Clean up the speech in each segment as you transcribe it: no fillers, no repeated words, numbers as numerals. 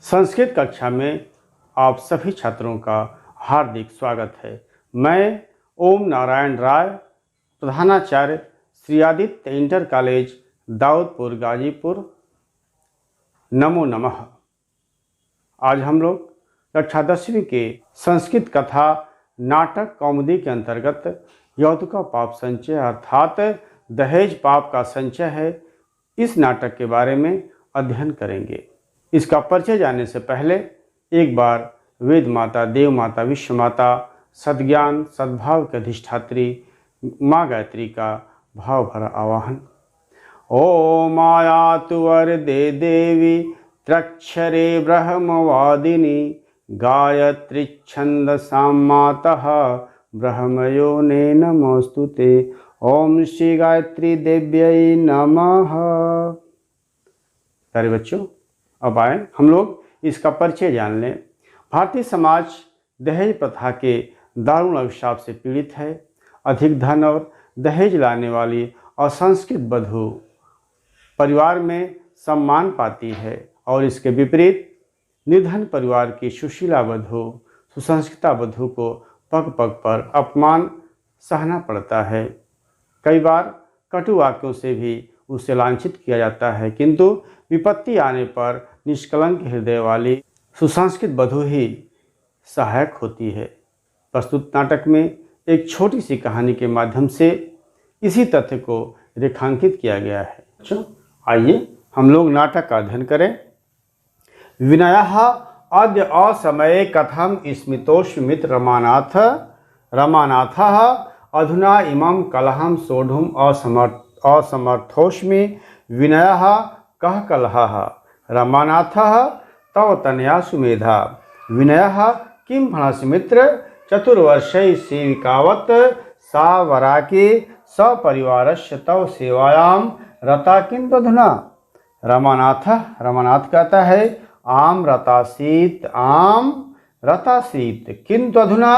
संस्कृत कक्षा में आप सभी छात्रों का हार्दिक स्वागत है। मैं ओम नारायण राय, प्रधानाचार्य श्री आदित्य इंटर कॉलेज दाऊदपुर गाजीपुर। नमो नमः। आज हम लोग कक्षा 10वीं के संस्कृत कथा नाटक कौमुदी के अंतर्गत यौतुका पाप संचय अर्थात दहेज पाप का संचय है, इस नाटक के बारे में अध्ययन करेंगे। इसका परिचय जानने से पहले एक बार वेद माता, देव माता, विश्व माता, सद्ज्ञान सद्भाव के अधिष्ठात्री माँ गायत्री का भाव भरा आवाहन। ओम आयातु वरदे देवी त्रक्षरे ब्रह्मवादिनी गायत्री छंदसां मातः ब्रह्मयोने नमोस्तुते। ओम श्री गायत्री देव्यै नमः। प्यारे बच्चों, अब आए हम लोग इसका परिचय जान लें। भारतीय समाज दहेज प्रथा के दारुण अभिशाप से पीड़ित है। अधिक धन और दहेज लाने वाली असंस्कृत वधू परिवार में सम्मान पाती है और इसके विपरीत निर्धन परिवार की सुशीला वधू, सुसंस्कृता वधू को पग पग पर अपमान सहना पड़ता है। कई बार कटु वाक्यों से भी उसे लांछित किया जाता है, किंतु विपत्ति आने पर निष्कलंक हृदय वाली सुसंस्कृत वधू ही सहायक होती है। प्रस्तुत नाटक में एक छोटी सी कहानी के माध्यम से इसी तथ्य को रेखांकित किया गया है। अच्छा, आइए हम लोग नाटक का अध्ययन करें। विनयः अद्य असमये कथम स्मितोष्मित रमानाथः अधुना इमं कलहं सोढुम् असमर्थोऽस्मि। विनयः कः कलहः रमानाथः तव तनया सुमेधा। विनयः किं फणस्मित्र चतुर्वर्षैः सेविकावत् सा वराकी सपरिवारस्य तव सेवायां रता किन्तु अधुना। रमानाथ कहता है आम रतासीत किन्तु अधुना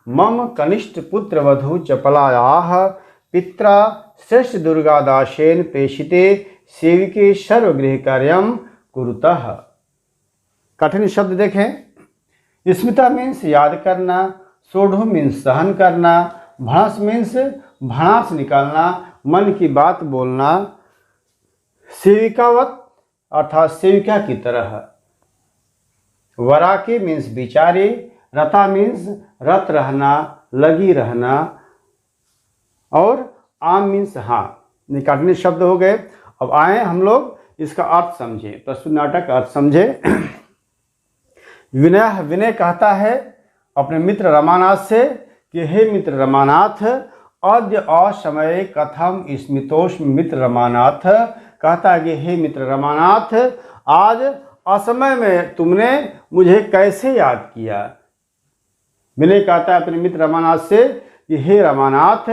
मम कनिष्ठ पुत्र वधू चपलायाः पित्रा श्रेष्ठ दुर्गादासेन प्रेषिते सेविके सर्वगृह कार्यम कुरुतः। कठिन शब्द देखें। स्मिता मीन्स याद करना, सोढ़ो मीन्स सहन करना, भड़ास मीन्स भड़ास निकालना, मन की बात बोलना, सेविकावत अर्थात सेविका की तरह, वराकी मीन्स बिचारी, रता मीन्स रत रहना, लगी रहना, और आम मीन्स हाँ। निकाटने शब्द हो गए। अब आए हम लोग इसका अर्थ समझें, प्रस्तुत नाटक का अर्थ समझें। विनय कहता है अपने मित्र रमानाथ से कि हे मित्र रमानाथ, अद्य असमये कथम स्मितोष्म। मित्र रमानाथ कहता है कि हे मित्र रमानाथ, आज असमय में तुमने मुझे कैसे याद किया। विनय कहता है अपने मित्र रमानाथ से कि हे रमानाथ,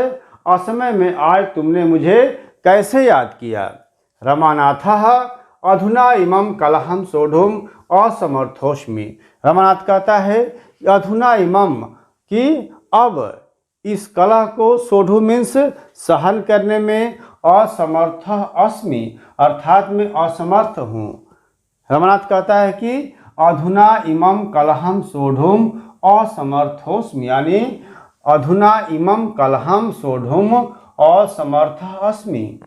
असमय में आज तुमने मुझे कैसे याद किया। रमानाथः अधुना इमं कलहं सोढुम् असमर्थोस्मि। रमानाथ कहता है अधुना इमं कि अब इस कलह को, सोढ़ू मीन्स सहन करने में, असमर्थ अस्मि अर्थात मैं असमर्थ हूँ। रमानाथ कहता है कि अधुना इमं कलहं सोढ़ुम् असमर्थोस्मि, यानी अधुना इमं कलहं सोढ़ुम् असमर्थ अस्मि।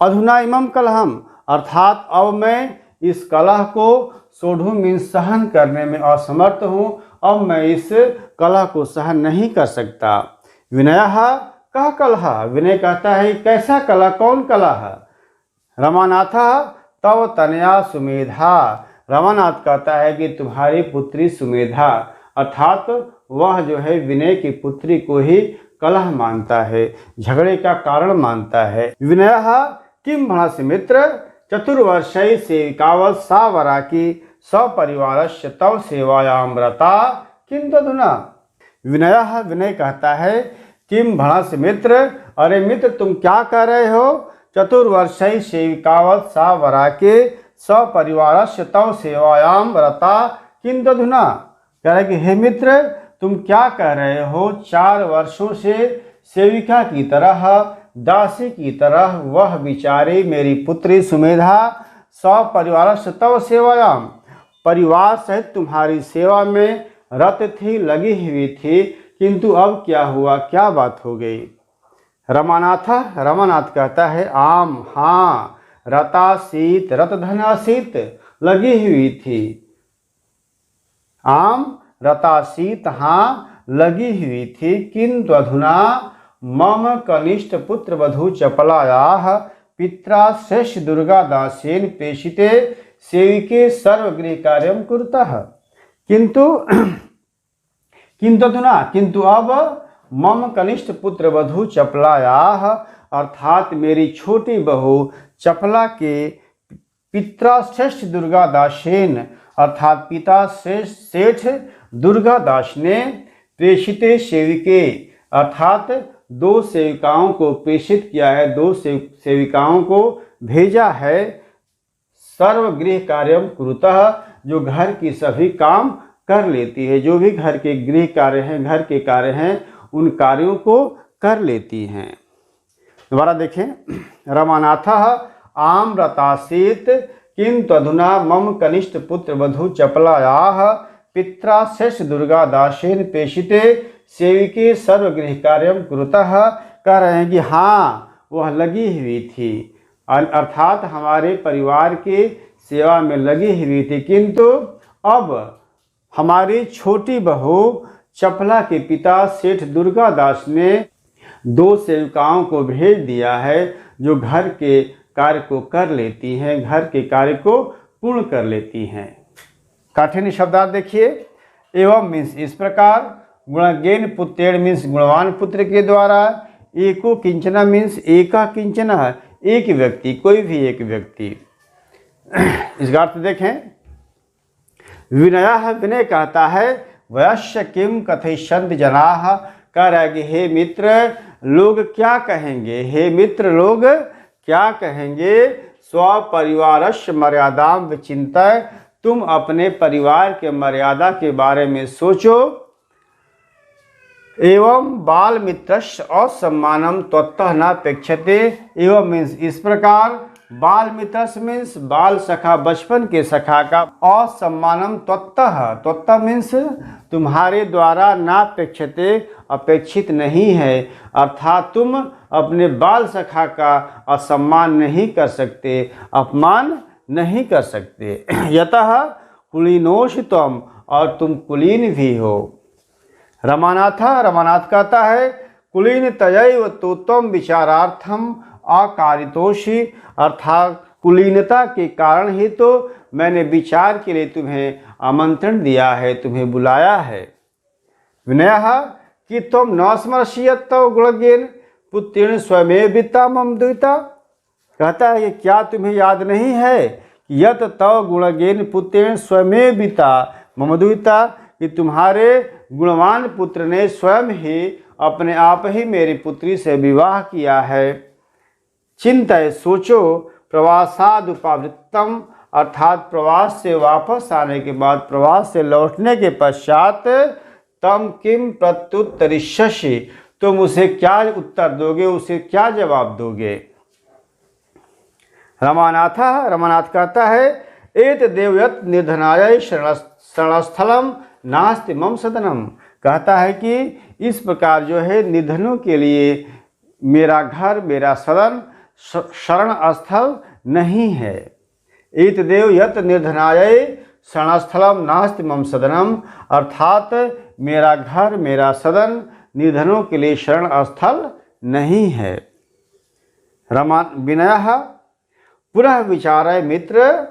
अधुना इमं कलहम अर्थात अब मैं इस कलह को, सोढ़ू मीन्स सहन करने में असमर्थ हूँ, अब मैं इस कलह को सहन नहीं कर सकता। विनयः कः कलह। विनय कहता है कैसा कलह, कौन कलह। रमानाथः तव तनया सुमेधा। रमानाथ कहता है कि तुम्हारी पुत्री सुमेधा, अर्थात वह जो है विनय की पुत्री को ही कलह मानता है, झगड़े का कारण मानता है। विनयः किं भणस्य मित्र चतुर्वर्षैः सेविकावत् सा वराकी सपरिवारस्य तव सेवायां रता किन्तु अधुना। विनय कहता है किं भणस्य मित्र, अरे मित्र तुम क्या कह रहे हो। चतुर्वर्षैः सेविकावत् सा वराकी सपरिवारस्य तव सेवायां रता किन्तु अधुना। कह रहे कि हे मित्र तुम क्या कह रहे हो, 4 वर्षों से सेविका की तरह, दासी की तरह वह बिचारी मेरी पुत्री सुमेधा सपरिवार तव सेवायाम, परिवार सहित तुम्हारी सेवा में रत थी, लगी हुई थी, किंतु अब क्या हुआ, क्या बात हो गई। रमानाथ कहता है आम, हाँ, रतासीत, रतधनासीत, लगी हुई थी। आम रतासीत, हाँ, लगी हुई थी, किंतु अधुना मम कनिष्ठ पुत्र वधू चपलायाः पित्रा श्रेष्ठ दुर्गा दासेन प्रेषिते सेविके सर्वगृह कार्यम कुरुतः। किंतु अधुना, किंतु अब मम कनिष्ठ पुत्र वधू चपलायाः, अर्थात मेरी छोटी बहू चपला के पित्रा श्रेष्ठ दुर्गा दासेन, अर्थात पिता श्रेष्ठ दुर्गा दास ने प्रेषिते सेविके, अर्थात 2 सेविकाओं को प्रेषित किया है, 2 सेविकाओं को भेजा है, सर्वगृह कार्यम कुरुतः, जो घर की सभी काम कर लेती है, जो भी घर के गृह कार्य हैं, घर के कार्य हैं, उन कार्यों को कर लेती हैं। दोबारा देखें, रमानाथः आम रतासीत किंतु अधुना मम कनिष्ठ पुत्र वधू चपलायाः पित्रा श्रेष्ठ दुर्गा दासेन प्रेषिते सेविके सर्वगृह कार्यम कुरुतः। कह रहे हैं कि हाँ, वह लगी हुई थी, अर्थात हमारे परिवार के सेवा में लगी हुई थी, किंतु अब हमारी छोटी बहू चपला के पिता सेठ दुर्गा दास ने 2 सेविकाओं को भेज दिया है, जो घर के कार्य को कर लेती हैं, घर के कार्य को पूर्ण कर लेती हैं। काठिन्य शब्दार्थ देखिए, एवं मीन्स इस प्रकार, गुणज्ञेन पुत्रेण मीन्स गुणवान पुत्र के द्वारा, एको किंचना मीन्स एका किंचना, एक व्यक्ति, कोई भी एक व्यक्ति। इसका अर्थ देखें, विनयः, विनय कहता है, वयस्य किम कथयिष्यन्ति जनाः, कह रहा है कि हे मित्र, लोग क्या कहेंगे, हे मित्र, लोग क्या कहेंगे। स्वपरिवारस्य मर्यादां विचिन्त्य, तुम अपने परिवार के मर्यादा के बारे में सोचो। एवं बाल मित्रस्य असम्मानम त्वत्तः नापेक्षते, एवं मीन्स इस प्रकार, बाल मित्रस्य मीन्स बाल सखा, बचपन के सखा का, असम्मानम त्वत्तः मीन्स तुम्हारे द्वारा नापेक्षते, अपेक्षित नहीं है, अर्थात तुम अपने बाल सखा का असम्मान नहीं कर सकते, अपमान नहीं कर सकते। यतः कुलीनोष त्वम, और तुम कुलीन भी हो। रमानाथ कहता है, कुलीन तयैव तो त्वम विचारार्थम अकारितोषि, अर्थात कुलीनता के कारण ही तो मैंने विचार के लिए तुम्हें आमंत्रण दिया है, तुम्हें बुलाया है। विनयः कि तुम न स्मर्ष्यत तव गुणज्ञेन पुत्रेण स्वयमेव वित्ता मम द्विता, कहता है कि क्या तुम्हें याद नहीं है कि यत तव गुणज्ञेन पुत्रेण स्वयमेव वित्ता मम द्विता, कि तुम्हारे गुणवान पुत्र ने स्वयं ही अपने आप ही मेरी पुत्री से विवाह किया है। चिंतय, सोचो, प्रवासादुपावृत्तम, अर्थात प्रवास से वापस आने के बाद, प्रवास से लौटने के पश्चात, तम किम प्रत्युत्तरिष्यसि, तुम उसे क्या उत्तर दोगे, उसे क्या जवाब दोगे। रमानाथ कहता है, एत देवयत निर्धनाय शरणस्थलम नास्ति मम सदनम, कहता है कि इस प्रकार जो है निर्धनों के लिए मेरा घर, मेरा सदन, शरण स्थल नहीं है। एत देव यत निर्धनाय शरणस्थलम नास्ति मम सदनम, अर्थात मेरा घर, मेरा सदन निर्धनों के लिए शरण स्थल नहीं है। विनयः पुनः विचारय मित्र,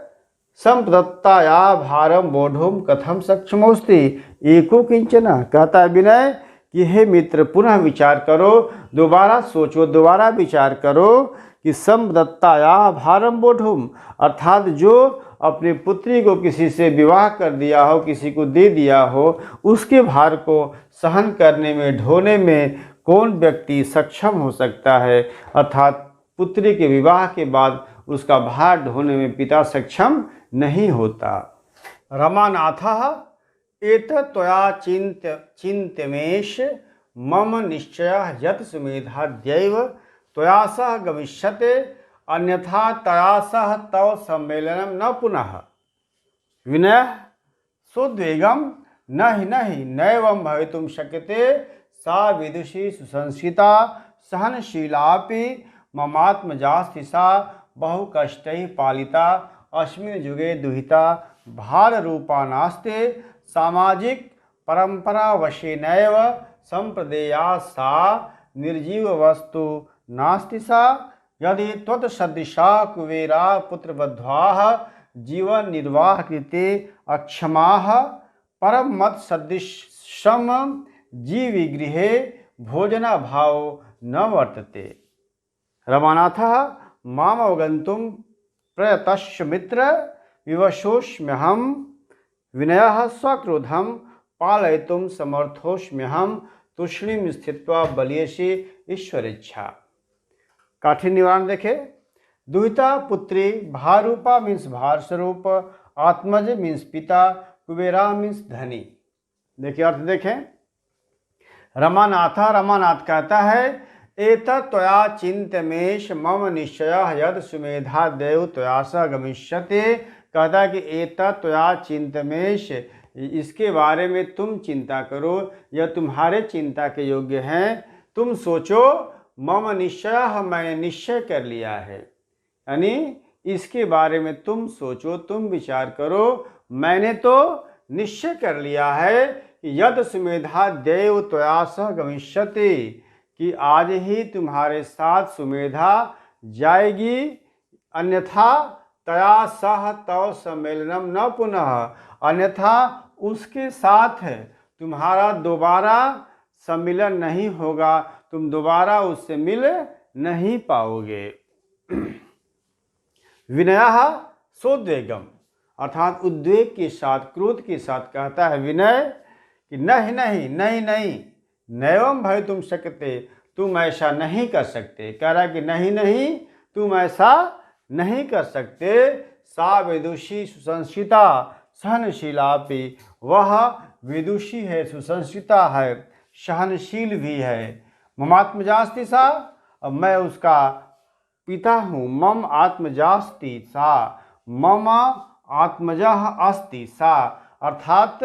संप्रदत्ताया भारम बोधुम कथम सक्षमोस्ति एको किंचना, कहता है विनय कि हे मित्र, पुनः विचार करो, दोबारा सोचो, दोबारा विचार करो कि संप्रदत्ताया भारम बोधुम, अर्थात जो अपनी पुत्री को किसी से विवाह कर दिया हो, किसी को दे दिया हो, उसके भार को सहन करने में, ढोने में कौन व्यक्ति सक्षम हो सकता है, अर्थात पुत्री के विवाह के बाद उसका भार ढोने में पिता सक्षम नहीं होता। रमानाथः एतत् त्वया चिन्त्यमेष मम निश्चयः यत् सुमेधाद्यैव त्वया सह गमिष्यते, अन्यथा तया सह तव सम्मेलनम न पुनः। विनय सोद्वेगम नहि नैवं भवितुं शक्यते सा विदुषी सुसंस्कृता सहनशीलापि ममात्मजास्ति सा बहुकष्टैः पालिता अस्मिन् युगे दुहिता भाररूपा नास्ते सामाजिक परंपरावशेनैव संप्रदेया सा निर्जीव वस्तु नास्ति सा यदि त्वत्सदृशा कुबेरा पुत्रबद्धाः जीवन निर्वाह कृते अक्षमाः परम मत सदृशम जीविगृहे भोजनाभाव न वर्तते। रमानाथः माम अवगन्तुं प्रयतश्च मित्र विवशोऽस्म्यहं विनयः स्वक्रोधं पालयितुं समर्थोऽस्म्यहं तूष्णीं स्थित्वा बलीयसी ईश्वरेच्छा। काठिन्य निवारण देखे। दुहिता पुत्री, भारूपा मीन्स भार स्वरूप, आत्मज मीन्स पिता, कुबेरा मीन्स धनी। देखिए अर्थ देखें। रमानाथ कहता है एतत् त्वया चिंत्यमेष मम निश्चयः यद सुमेधा देव त्वया स गमिष्यते। कहता है कि एतत् त्वया चिंत्यमेष, इसके बारे में तुम चिंता करो, यह तुम्हारे चिंता के योग्य हैं। तुम सोचो, मम निश्चयः, मैंने निश्चय कर लिया है, यानी इसके बारे में तुम सोचो, तुम विचार करो। मैंने तो निश्चय कर लिया है कि यद सुमेधा देव त्वया सह गमिष्यति, कि आज ही तुम्हारे साथ सुमेधा जाएगी, अन्यथा तया सह तव सम्मेलनम न पुनः, अन्यथा उसके साथ तुम्हारा दोबारा सम्मिलन नहीं होगा, तुम दोबारा उससे मिल नहीं पाओगे। विनयः सोद्वेगम, अर्थात उद्वेग के साथ, क्रोध के साथ कहता है विनय कि नहीं नैवं भवितुं शक्यते, तुम ऐसा नहीं कर सकते। कह रहा है कि नहीं तुम ऐसा नहीं कर सकते। सा विदुषी सुसंस्कृता सहनशीलापि, वह विदुषी है, सुसंस्कृता है, सहनशील भी है। ममात्मजास्ति सा, अब मैं उसका पिता हूँ। मम आत्मजास्ति सा, मम आत्मजः अस्ति सा, अर्थात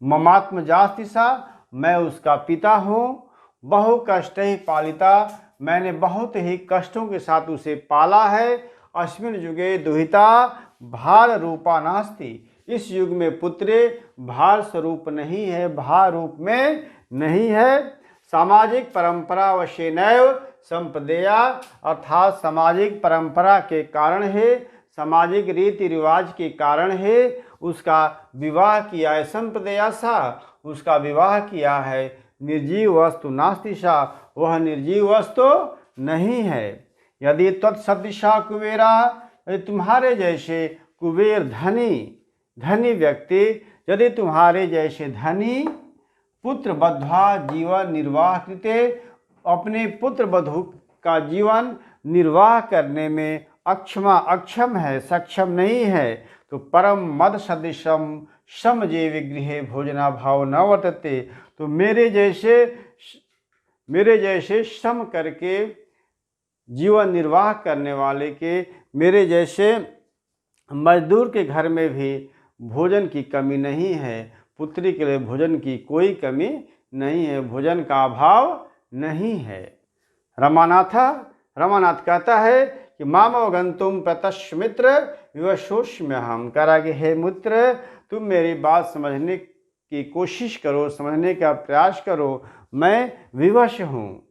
ममात्मजास्ति सा, मैं उसका पिता हूँ। बहु कष्टैः पालिता, मैंने बहुत ही कष्टों के साथ उसे पाला है। अस्मिन् युगे दुहिता भार रूपा नास्ति, इस युग में पुत्री भार स्वरूप नहीं है, भार रूप में नहीं है। सामाजिक परंपरा वशेनैव संप्रदेया, अर्थात सामाजिक परंपरा के कारण है, सामाजिक रीति रिवाज के कारण है उसका विवाह किया है। संप्रदेया सा, उसका विवाह किया है। निर्जीव वस्तु नास्ति सा, वह निर्जीव वस्तु नहीं है। यदि तत्सदृशा कुबेरा, यदि तुम्हारे जैसे कुबेर धनी व्यक्ति, यदि तुम्हारे जैसे धनी पुत्र बद्धा जीवन निर्वाह कृते, अपने पुत्र बधू का जीवन निर्वाह करने में अक्षम है, सक्षम नहीं है, तो परम मद सदृशम समजे विगृहे भोजनाभाव न वर्तते, तो मेरे जैसे श्रम करके जीवन निर्वाह करने वाले के, मेरे जैसे मजदूर के घर में भी भोजन की कमी नहीं है। पुत्री के लिए भोजन की कोई कमी नहीं है, भोजन का अभाव नहीं है। रमानाथ कहता है कि मामवगंतुम प्रतश्च मित्र विवशोऽस्म्यहं, कह रहा कि हे मित्र, तुम मेरी बात समझने की कोशिश करो, समझने का प्रयास करो। मैं विवश हूँ,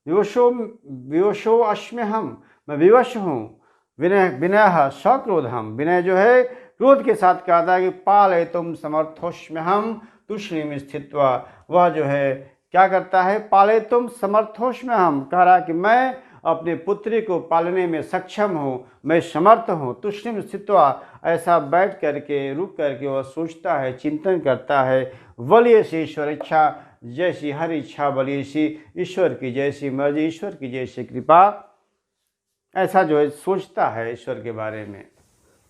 विवशो अस्म्यहं, मैं विवश हूँ। विनय सक्रोधम, विनय जो है क्रोध के साथ कहता है कि पालयितुं समर्थोऽस्म्यहं तूष्णीं स्थित्वा, वह जो है क्या करता है, पालयितुं समर्थोऽस्म्यहं, कह रहा कि मैं अपने पुत्री को पालने में सक्षम हूँ, मैं समर्थ हूँ। तूष्णीं स्थित्वा, ऐसा बैठ करके, रुक करके वह सोचता है, चिंतन करता है। बलीयसी ईश्वर इच्छा, जैसी हर इच्छा बलीयसी, ईश्वर की जैसी मर्जी, ईश्वर की जैसी कृपा, ऐसा जो है सोचता है ईश्वर के बारे में।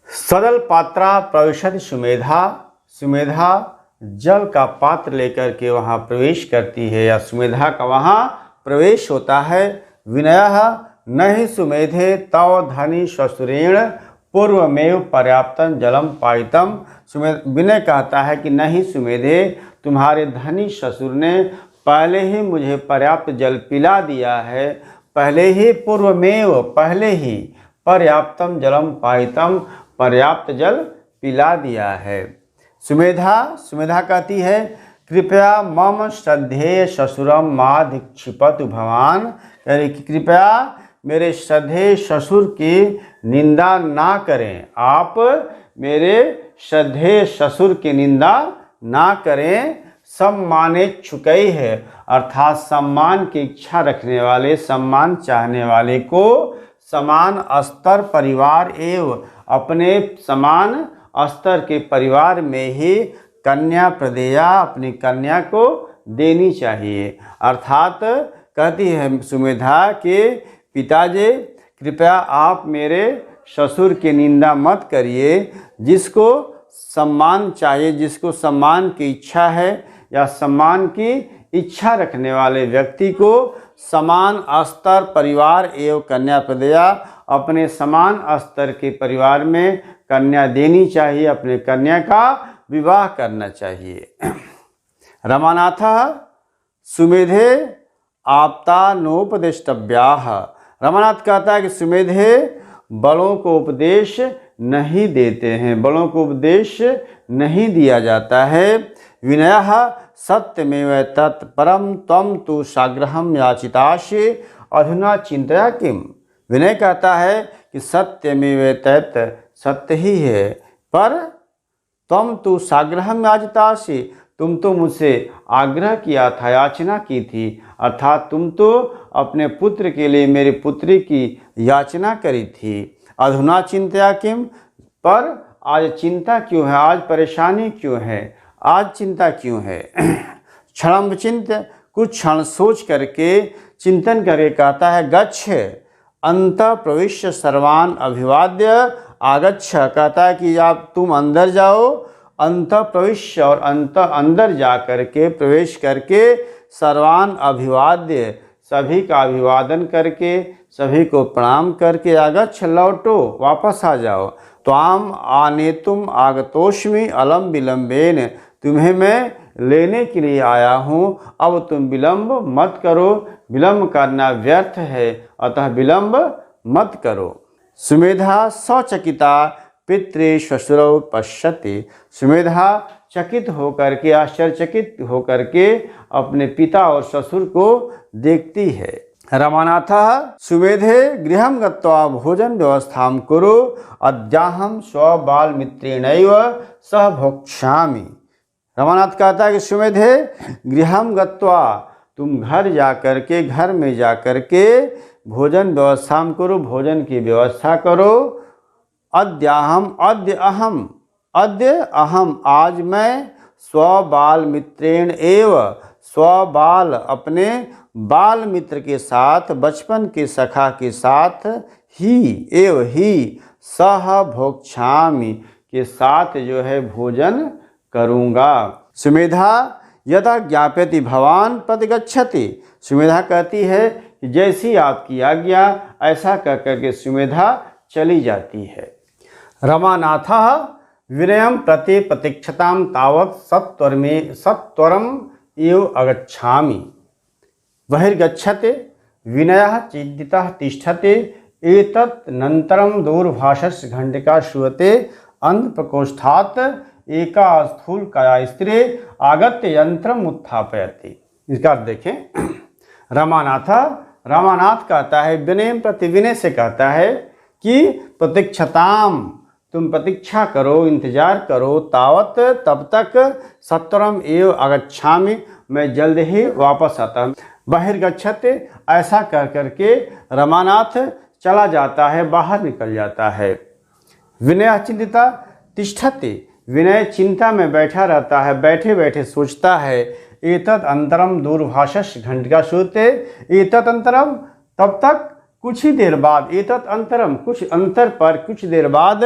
सदल पात्रा प्रविशति सुमेधा जल का पात्र लेकर के वहाँ प्रवेश करती है, या सुमेधा का वहाँ प्रवेश होता है। विनयः नहीं सुमेधे तव धनी श्वशुरेण पूर्वमेव पर्याप्तम जलम पायितम। विनय कहता है कि नहीं सुमेधे, तुम्हारे धनी ससुर ने पहले ही मुझे पर्याप्त जल पिला दिया है, पहले ही पूर्वमेव, पहले ही पर्याप्तम जलम पायितम, पर्याप्त जल पिला दिया है। सुमेधा कहती है कृपया मम श्रद्धेय ससुरम मा दीक्षिपतु भवान, यानी कि कृपया मेरे श्रद्धेय ससुर की निंदा ना करें, आप मेरे श्रद्धेय ससुर की निंदा ना करें। सम्माने छुकई है, अर्थात सम्मान की इच्छा रखने वाले, सम्मान चाहने वाले को समान स्तर परिवार एवं अपने समान स्तर के परिवार में ही कन्या प्रदेया, अपनी कन्या को देनी चाहिए। अर्थात कहती है सुमेधा के पिताजी कृपया आप मेरे ससुर की निंदा मत करिए, जिसको सम्मान चाहिए, जिसको सम्मान की इच्छा है या सम्मान की इच्छा रखने वाले व्यक्ति को समान स्तर परिवार एवं कन्या प्रदेया, अपने समान स्तर के परिवार में कन्या देनी चाहिए, अपने कन्या का विवाह करना चाहिए। रमानाथः सुमेधे आप्तानोपदेष्टव्याः। रमानाथ कहता है कि सुमेधे बड़ों को उपदेश नहीं देते हैं, बड़ों को उपदेश नहीं दिया जाता है। विनयः सत्यमेव तत् परम त्वं तु साग्रहं याचितासि अधुना चिंतया किम। विनय कहता है कि सत्यमेव तत्, सत्य ही है, पर त्वं तु साग्रहं याचितासि, तुम तो मुझसे आग्रह किया था, याचना की थी, अर्थात तुम तो अपने पुत्र के लिए मेरी पुत्री की याचना करी थी। अधुना चिंतया किम, पर आज चिंता क्यों है, आज परेशानी क्यों है, आज चिंता क्यों है। क्षणम चिंत, कुछ क्षण सोच करके चिंतन करके कहता है गच्छ अंत प्रविश्य सर्वान अभिवाद्य आगच्छ। कहता है कि आप तुम अंदर जाओ, अंत प्रविश्य और अंत अंदर जा करके प्रवेश करके सर्वान अभिवाद्य, सभी का अभिवादन करके, सभी को प्रणाम करके आगच्छ, लौटो, वापस आ जाओ। त्वाम आनेतुम आगतोष्मि अलम विलंबेन, तुम्हें मैं लेने के लिए आया हूँ, अब तुम विलंब मत करो, विलंब करना व्यर्थ है, अतः विलंब मत करो। सुमेधा सचकिता पितृ श्वशुरौ पश्यति। सुमेधा चकित होकर के, आश्चर्यचकित होकर के अपने पिता और ससुर को देखती है। रमानाथः सुमेधे गृहं गत्वा भोजन व्यवस्थां कुरु अद्याहं स्वबालमित्रेणैव सह भोक्ष्यामि। रमानाथ कहता है कि सुमेधे गृहं गत्वा, तुम घर जा कर के, घर में जा कर के भोजन व्यवस्थां करो, भोजन की व्यवस्था करो। अद्याहम, अद्य अहम, आज मैं स्वबाल मित्रेण एव, स्वबाल अपने बाल मित्र के साथ, बचपन के सखा के साथ ही सह भोक्ष्यामि, के साथ जो है भोजन करूँगा। सुमेधा यदा ज्ञापयति भवान प्रतिगच्छति। सुमेधा कहती है कि जैसी आपकी आज्ञा, ऐसा कह करके सुमेधा चली जाती है। रमानाथः विनयं प्रति प्रतीक्षतां तावत् सत्वरम एव अगच्छामि। बहिर्गच्छते विनयः चिन्तितः तिष्ठते एतत् नन्तरं दूरभाषस्य घंटिका श्रूयते अन्धप्रकोष्ठात् एका स्थूलकाया स्त्री आगत्य यंत्रम उत्थापयति। इसका अर्थ देखें। रामानाथ कहता है विनय प्रति, विनय से कहता है कि प्रतीक्षताम, तुम प्रतीक्षा करो, इंतजार करो, तावत, तब तक, सत्वरम एव अगच्छामि, मैं जल्द ही वापस आता हूँ। बहिर्गच्छते, ऐसा कर करके रमानाथ चला जाता है, बाहर निकल जाता है। विनय चिंतिता तिष्ठति, विनय चिंता में बैठा रहता है, बैठे बैठे सोचता है। एतत् अंतरम दूरभाषस्य घंटिका श्रूयते, एतत् अंतरम, तब तक, कुछ ही देर बाद, एतत् अंतरम, कुछ अंतर पर, कुछ देर बाद,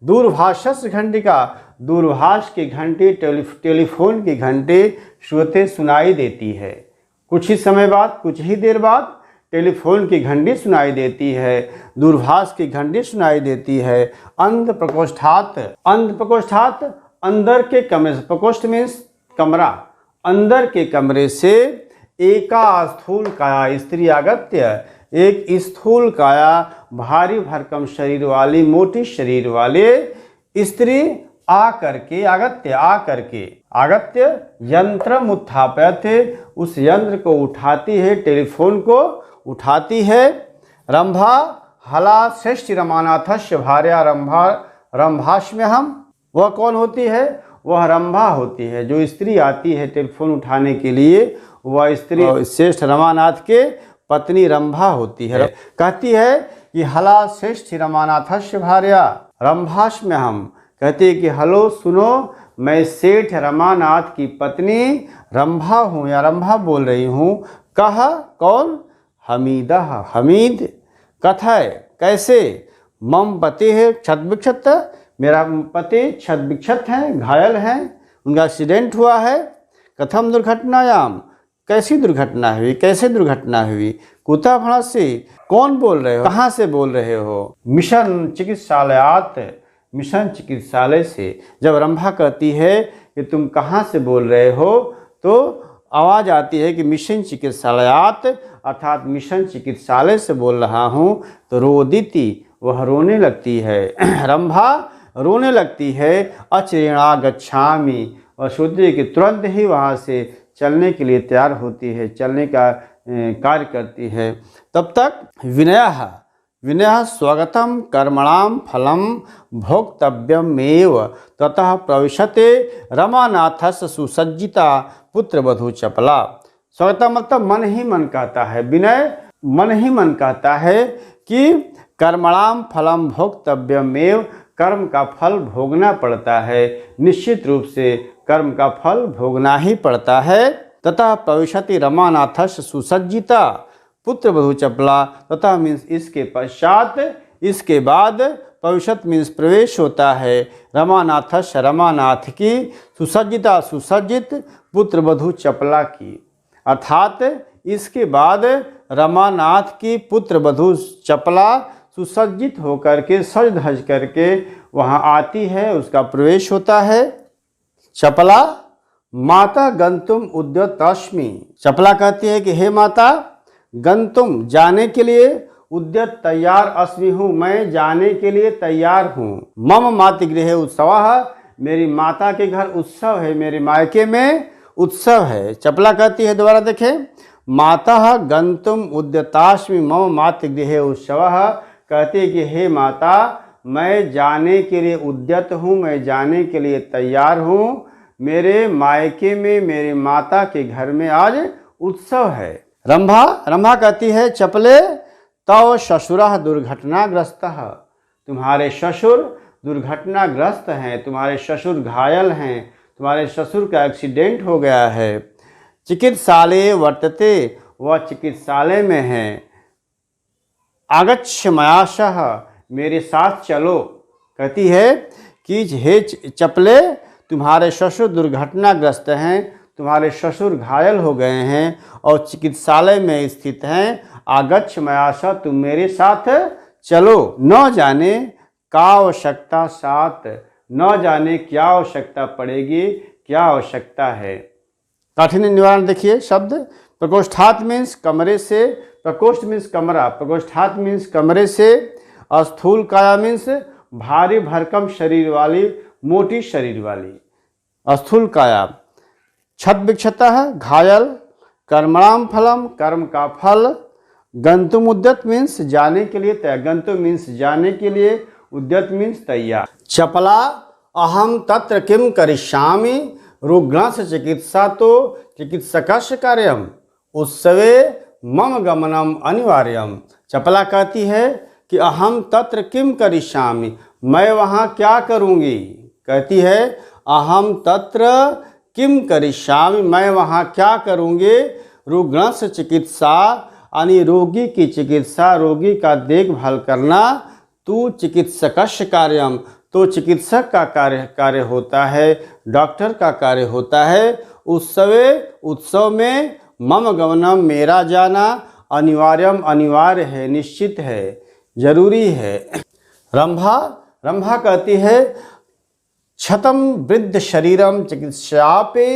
दूरभाषस्य घंटिका, दूरभाष की घंटी, टेलीफोन की घंटी श्रूयते, सुनाई देती है। कुछ ही समय बाद, कुछ ही देर बाद टेलीफोन की घंटी सुनाई देती है, दूरभाष की घंटी सुनाई देती है। अंध प्रकोष्ठात, अंध प्रकोष्ठात अंदर के कमरे से, प्रकोष्ठ मीन्स कमरा, अंदर के कमरे से एका स्थूल काया स्त्री आगत्य, एक स्थूल काया भारी भरकम शरीर वाली, मोटी शरीर वाले स्त्री आकर के, आगत्य आकर के, आगत्य यंत्र उत्थापयते, उस यंत्र को उठाती है, टेलीफोन को उठाती है। रंभा हला श्रेष्ठ रमानाथस्य भार्या रंभा रंभास्म्यहम्, वह कौन होती है? वह रंभा होती है, जो स्त्री आती है टेलीफोन उठाने के लिए, वह स्त्री श्रेष्ठ रमानाथ के पत्नी रंभा होती है। कहती है कि हला श्रेष्ठ रमानाथस्य भार्या रंभास्म्यहम्, कहती है कि हेलो सुनो, मैं सेठ रमानाथ की पत्नी रंभा हूँ या रंभा बोल रही हूँ। कहा कौन? हमीदा, हमीद। कथय कैसे? मम पति है क्षतविक्षत, मेरा पति क्षतविक्षत हैं, घायल हैं, उनका एक्सीडेंट हुआ है। कथम दुर्घटनायाम, कैसी दुर्घटना हुई, कैसे दुर्घटना हुई? कुतः भणसि, कौन बोल रहे हो, कहाँ से बोल रहे हो? मिशन चिकित्सालयात, मिशन चिकित्सालय से। जब रंभा कहती है कि तुम कहाँ से बोल रहे हो, तो आवाज़ आती है कि मिशन चिकित्सालयात, अर्थात मिशन चिकित्सालय से बोल रहा हूँ। तो रोदिति, वह रोने लगती है, रंभा रोने लगती है। अचिरेणा गच्छामि, और सोचती है कि तुरंत ही वहाँ से चलने के लिए तैयार होती है, चलने का कार्य करती है। तब तक विनय स्वागतम कर्मणाम फलम भोक्तव्यमेव ततः प्रविशते रमानाथस्य सुसज्जिता पुत्रवधू चपला। स्वागतम मतलब मन ही मन कहता है, विनय मन ही मन कहता है कि कर्मणाम फलम भोक्तव्यमेव, कर्म का फल भोगना पड़ता है, निश्चित रूप से कर्म का फल भोगना ही पड़ता है। ततः प्रविशति रमानाथस्य सुसज्जिता पुत्रवधू चपला, तथा मीन्स इसके पश्चात, इसके बाद, प्रविशत मीन्स प्रवेश होता है, रमानाथस्य रमानाथ की, सुसज्जिता सुसज्जित, पुत्रवधू चपला की, अर्थात इसके बाद रमानाथ की पुत्रवधू चपला सुसज्जित होकर के, सज धज करके वहाँ आती है, उसका प्रवेश होता है। चपला माता गंतुम उद्यतस्मि, चपला कहती है कि हे माता, गंतुम जाने के लिए, उद्यत तैयार अस्मि हूँ, मैं जाने के लिए तैयार हूँ। मम मातृगृहे उत्सवः, मेरी माता के घर उत्सव है, मेरे मायके में उत्सव है। चपला कहती है, दोबारा देखें, माता गंतुम उद्यतास्मि मम मातृगृहे उत्सवः, कहती है कि हे माता, मैं जाने के लिए उद्यत हूँ, मैं जाने के लिए तैयार हूँ, मेरे मायके में, मेरे माता के घर में आज उत्सव है। रंभा कहती है, चपले तव ससुरः दुर्घटनाग्रस्तः, तुम्हारे ससुर दुर्घटनाग्रस्त हैं, तुम्हारे ससुर घायल हैं, तुम्हारे ससुर का एक्सीडेंट हो गया है। चिकित्सालय वर्तते, वह चिकित्सालय में है। आगच्छ मया सह, मेरे साथ चलो, कहती है कि हे चपले, तुम्हारे ससुर दुर्घटनाग्रस्त हैं, तुम्हारे ससुर घायल हो गए हैं और चिकित्सालय में स्थित हैं। आगच्छ मया सह, तुम मेरे साथ चलो। न जाने का आवश्यकता सात, न जाने क्या आवश्यकता पड़ेगी, क्या आवश्यकता है। काठिन्य निवारण देखिए शब्द। प्रकोष्ठात मीन्स कमरे से, प्रकोष्ठ मीन्स कमरा, प्रकोष्ठात मीन्स कमरे से। स्थूल काया मीन्स भारी भरकम शरीर वाली, मोटी शरीर वाली, स्थूल काया। क्षतविक्षतः घायल। कर्मणाम फलम, कर्म का फल। गंतुम उद्यत मीन्स जाने के लिए तैयार, गंतुम मीन्स जाने के लिए, उद्यत मीन्स तैयार। चपला अहम तत्र किम करिष्यामि रुग्णस्य चिकित्सा तो चिकित्सकस्य कार्यम उत्सवे मम गमनम अनिवार्यम। चपला कहती है कि अहम तत्र किम करिष्यामि, मैं वहाँ क्या करूँगी। कहती है अहम तत्र किम करिष्यामि, मैं वहाँ क्या करूँगी। रुग्णस्य चिकित्सा यानी रोगी की चिकित्सा, रोगी का देखभाल करना। तू चिकित्सकस्य कार्यम, तो चिकित्सक का कार्य होता है, डॉक्टर का कार्य होता है। उत्सवे, उत्सव में। मम गमनम, मेरा जाना। अनिवार्यम अनिवार्य है, निश्चित है, जरूरी है। रंभा कहती है क्षतम वृद्ध शरीरम चिकित्सापे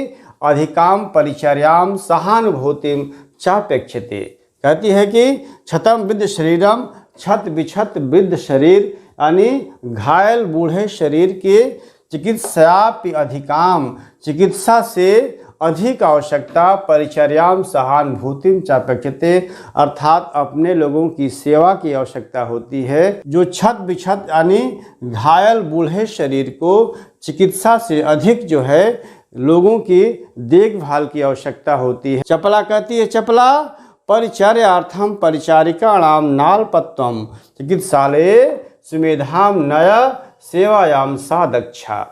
अधिकाम परिचर्याम सहानुभूतिम चापेक्षते। कहती है कि क्षतम वृद्ध शरीरम, क्षत विक्षत वृद्ध शरीर यानी घायल बूढ़े शरीर के चिकित्सापि अधिकाम, चिकित्सा से अधिक आवश्यकता, परिचर्याम सहानुभूतिम चापेक्षते अर्थात अपने लोगों की सेवा की आवश्यकता होती है। जो क्षत विक्षत यानी घायल बूढ़े शरीर को चिकित्सा से अधिक जो है लोगों की देखभाल की आवश्यकता होती है। चपला कहती है चपला परिचर्यार्थम परिचारिकाणाम नालपत्वम चिकित्सालये सुमेधाम नय सेवायाम सा दक्षा।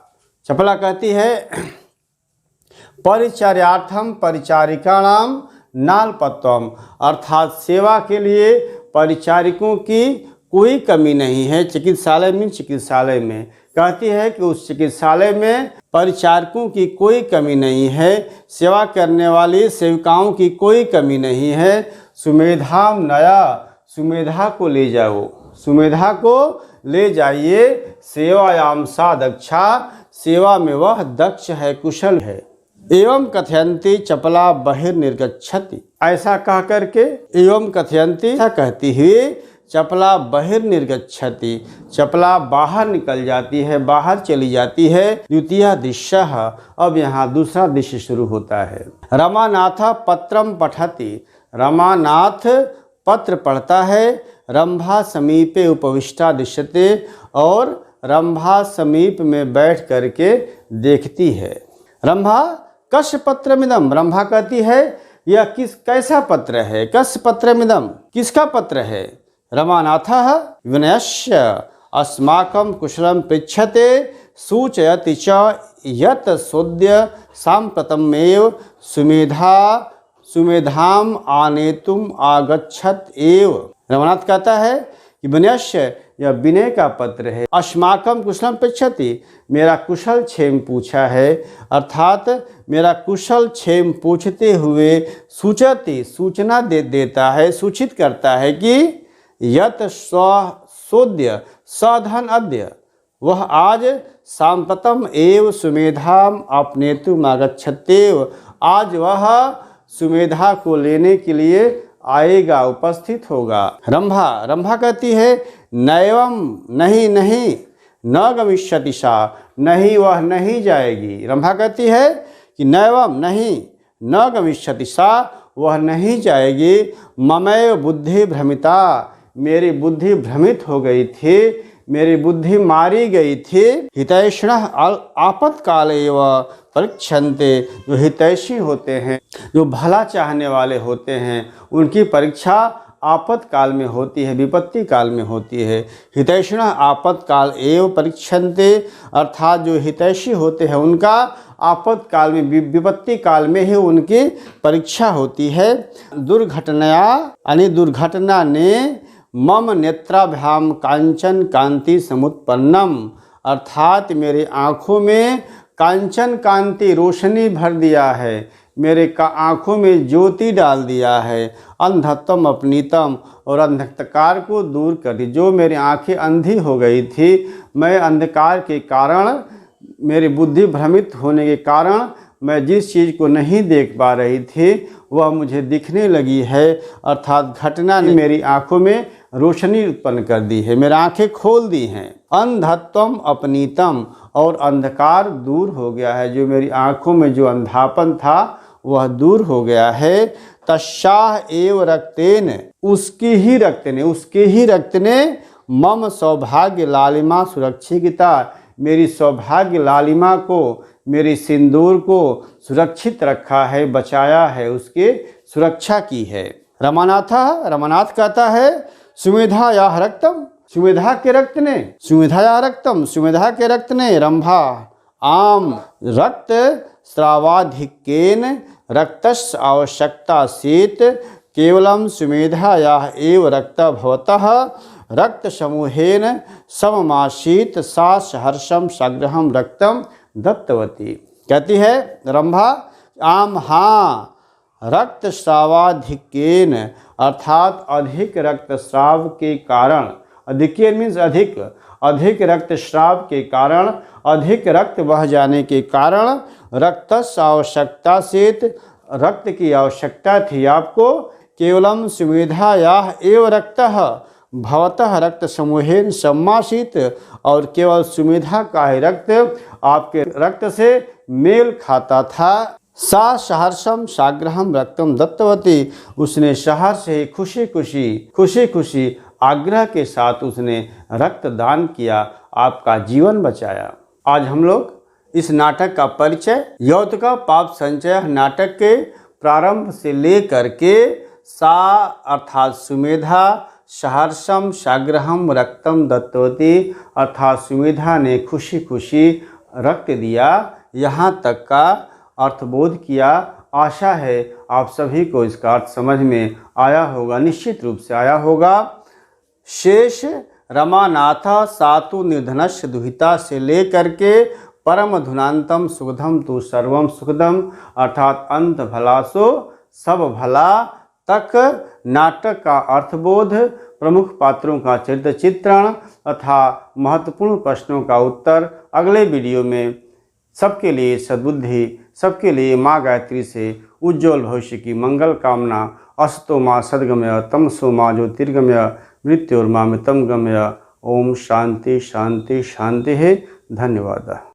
चपला कहती है परिचर्यार्थम परिचारिकाणाम नालपत्वम अर्थात सेवा के लिए परिचारिकों की कोई कमी नहीं है चिकित्सालय में। चिकित्सालय में कहती है कि उस चिकित्सालय में परिचारकों की कोई कमी नहीं है, सेवा करने वाली सेविकाओं की कोई कमी नहीं है। सुमेधाम नया, सुमेधा को ले जाओ, सुमेधा को ले जाइए। सेवायाम सा दक्षा, सेवा में वह दक्ष है, कुशल है। एवं कथयंती चपला बहिर्निर्गच्छति, ऐसा कह करके एवं कथयंती ऐसा कहती हुई चपला बहिर्निर्गच्छति, चपला बाहर निकल जाती है, बाहर चली जाती है। द्वितीय दिशा, अब यहाँ दूसरा दृश्य शुरू होता है। रमानाथ पत्रम पठति, रमानाथ पत्र पढ़ता है। रंभा समीपे उपविष्टा दृश्यते, और रंभा समीप में बैठ करके देखती है। रंभा कस्य पत्रमिदं, रंभा कहती है यह कैसा पत्र है। कस्य पत्रमिदं, किसका पत्र है। रमानाथः विनयस्य अस्माकं कुशलं पृच्छते सूचयति च यत् सोद्य साम्प्रतमेव सुमेधाम आनेतुम आगच्छत एव। रमानाथ कहता है कि विनयस्य, यह विनय का पत्र है। अस्माकं कुशलं पृच्छति, मेरा कुशल क्षेम पूछा है, अर्थात मेरा कुशल क्षेम पूछते हुए सूचति, सूचना देता है, सूचित करता है कि यत सोद्य सधन अद्य, वह आज सांप्रतम एव सुमेधाम अपनेतुम आगच्छत्येव, आज वह सुमेधा को लेने के लिए आएगा, उपस्थित होगा। रंभा कहती है नैवम, नहीं नहीं, न गमिष्यति सा, नहीं वह नहीं जाएगी। रंभा कहती है कि नैवम, नहीं, न गमिष्यति सा, वह नहीं जाएगी। ममैव बुद्धि भ्रमिता, मेरी बुद्धि भ्रमित हो गई थी, मेरी बुद्धि मारी गई थी। हितैषिणः आपत्काल एव परीक्षन्ते, जो हितैषी होते हैं, जो भला चाहने वाले होते हैं, उनकी परीक्षा आपातकाल में होती है, विपत्ति काल में होती है। हितैषिणः आपातकाल एव परीक्षन्ते, अर्थात जो हितैषी होते हैं उनका आपातकाल में, विपत्ति काल में ही उनकी परीक्षा होती है। दुर्घटनाया यानी दुर्घटना ने मम नेत्राभ्याम कांचन कांति समुत्पन्नम, अर्थात मेरे आँखों में कांचन कांति रोशनी भर दिया है, मेरे आँखों में ज्योति डाल दिया है। अंधत्वम अपनीतम, और अंधकार को दूर कर दी। जो मेरी आँखें अंधी हो गई थी, मैं अंधकार के कारण, मेरी बुद्धि भ्रमित होने के कारण मैं जिस चीज़ को नहीं देख पा रही थी वह मुझे दिखने लगी है, अर्थात घटना ने मेरी आँखों में रोशनी उत्पन्न कर दी है, मेरी आँखें खोल दी हैं। अंधत्वम अपनीतम, और अंधकार दूर हो गया है, जो मेरी आँखों में जो अंधापन था वह दूर हो गया है। तस्याह एव रक्तेन, उसके ही रक्त ने मम सौभाग्य लालिमा सुरक्षिता, मेरी सौभाग्य लालिमा को, मेरी सिंदूर को सुरक्षित रखा है, बचाया है, उसके सुरक्षा की है। रमानाथ कहता है सुमेधायाः रक्तम, सुमेधा के रक्त ने रंभा आम रक्त स्रावाधिक्येन रक्तस्य आवश्यकता सीत, केवलं सुमेधायाः एव रक्त भवतः रक्त समूहेन सममासीत, सा सहर्षम सग्रहम रक्तम दत्तवती। कहती है रंभा आम, हाँ, रक्त स्रावाधिक्येन, अर्थात अधिक रक्तस्राव के कारण, अधिक्य मीन्स अधिक, अधिक रक्तस्राव के कारण, अधिक रक्त बह जाने के कारण रक्तस्य आवश्यकता से, रक्त की आवश्यकता थी आपको, केवलम सुविधायाः एव रक्तः भवतः रक्त समूहेन सम्मासित, और केवल सुविधा का ही रक्त आपके रक्त से मेल खाता था। सा सहर्षम साग्रहम रक्तम दत्तवती, उसने सहर्ष से खुशी खुशी आग्रह के साथ उसने रक्त दान किया, आपका जीवन बचाया। आज हम लोग इस नाटक का परिचय, यौत का पाप संचय नाटक के प्रारंभ से लेकर के सा अर्थात सुमेधा, सहर्षम साग्रहम रक्तम दत्तवती अर्थात सुमेधा ने खुशी खुशी रक्त दिया, यहाँ तक का अर्थबोध किया। आशा है आप सभी को इसका अर्थ समझ में आया होगा, निश्चित रूप से आया होगा। शेष रमानाथ सातु निर्धनस्य दुहिता से लेकर के परम धुनांतम सुखदम तु सर्वम सुखदम अर्थात अंत भला सो सब भला तक नाटक का अर्थबोध, प्रमुख पात्रों का चरित्र चित्रण तथा महत्वपूर्ण प्रश्नों का उत्तर अगले वीडियो में। सबके लिए सद्बुद्धि, सबके लिए माँ गायत्री से उज्ज्वल भविष्य की मंगल कामना। असतो माँ सद्गमय, तमसो माँ ज्योतिर्गमय, मृत्योर्मामृतम गमय। ओम शांति शांति शांति है। धन्यवाद।